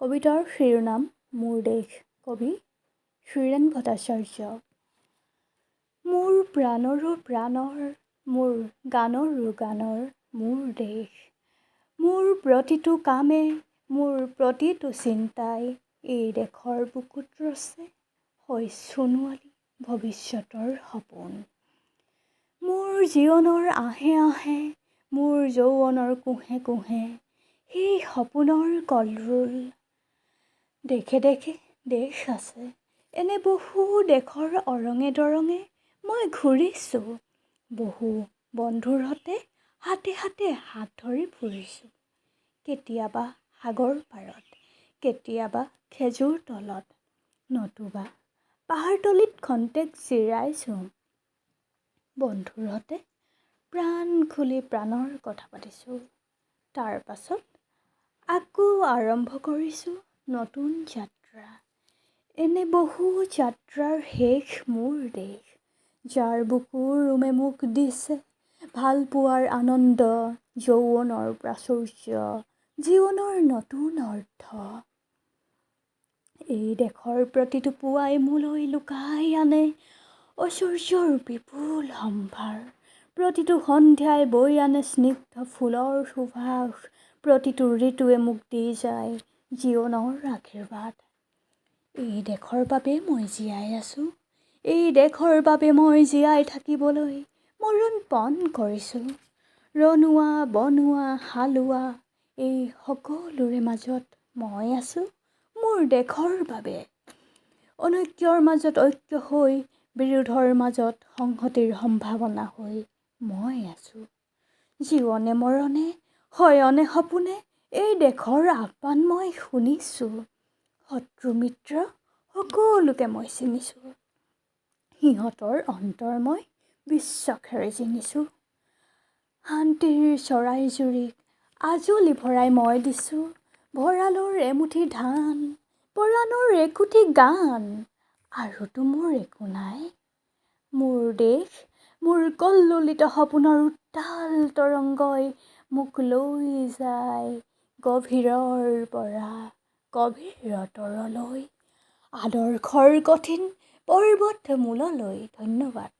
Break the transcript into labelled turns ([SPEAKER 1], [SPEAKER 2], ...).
[SPEAKER 1] কবিতাৰ শিৰোনাম মোৰ দেশ, কবি শ্ৰীৰেণ ভট্টাচাৰ্য। মোৰ প্ৰাণৰো প্ৰাণৰ, মোৰ গানৰো গানৰ, মোৰ দেশ। মোৰ প্ৰতিটো কামে, মোৰ প্ৰতিটো চিন্তাই এই দেশৰ বুকুত ৰচে হৈ সোণোৱালী ভৱিষ্যতৰ সপোন। মোৰ জীৱনৰ আহে আহে, মোৰ যৌৱনৰ কোঁহে কোঁহে, সেই সপোনৰ কলৰোল। দেশে দেশে দেশ আছে, এনে বহু দেশৰ অৰঙে দৰঙে মই ঘূৰিছোঁ। বহু বন্ধুৰ সতে হাতে হাতে হাত ধৰি ফুৰিছোঁ। কেতিয়াবা সাগৰ পাৰত, কেতিয়াবা খেজুৰ তলত, নতুবা পাহাৰতলিত খন্তেক জিৰাইছোঁ। বন্ধুৰ সতে প্ৰাণ খুলি প্ৰাণৰ কথা পাতিছোঁ। তাৰ পাছত আকৌ আৰম্ভ কৰিছোঁ নতুন যাত্ৰা। এনে বহু যাত্ৰাৰ শেষ মোৰ দেশ, যাৰ বুকুৰ ৰুমে মোক দিছে ভাল পোৱাৰ আনন্দ, যৌৱনৰ প্ৰাচুৰ্য, জীৱনৰ নতুন অৰ্থ। এই দেশৰ প্ৰতিটো পুৱাই মোলৈ লুকাই আনে ঐশ্বৰ্যৰ বিপুল সম্ভাৰ। প্ৰতিটো সন্ধিয়াই বৈ আনে স্নিগ্ধ ফুলৰ সুবাস। প্ৰতিটো ঋতুৱে মোক দি যায় জীৱনৰ আশীৰ্বাদ। এই দেশৰ বাবে মই জীয়াই আছোঁ, এই দেশৰ বাবে মই জীয়াই থাকিবলৈ মৰণ পণ কৰিছোঁ। ৰনোৱা বনোৱা হালোৱা এই সকলোৰে মাজত মই আছোঁ মোৰ দেশৰ বাবে। অনৈক্যৰ মাজত ঐক্য হৈ, বিৰোধৰ মাজত সংহতিৰ সম্ভাৱনা হৈ মই আছোঁ। জীৱনে মৰণে, শয়নে সপোনে এই দেশৰ আহ্বান মই শুনিছোঁ। শত্ৰু মিত্ৰ সকলোকে মই চিনিছোঁ, সিহঁতৰ অন্তৰ মই বিশ্বাসেৰে চিনিছোঁ। শান্তিৰ চৰাইজুৰিক আজলি ভৰাই মই দিছোঁ ভঁৰালৰ এমুঠি ধান, পৰাণৰ একোটি গান, আৰুতো মোৰ একো নাই। মোৰ দেশ, মোৰ কল্লোলিত সপোনৰ উত্তাল তৰংগই মোক লৈ যায় গভীৰৰ পৰা গভীৰতৰলৈ, আদৰ্শৰ কঠিন পৰ্বত মূললৈ। ধন্যবাদ।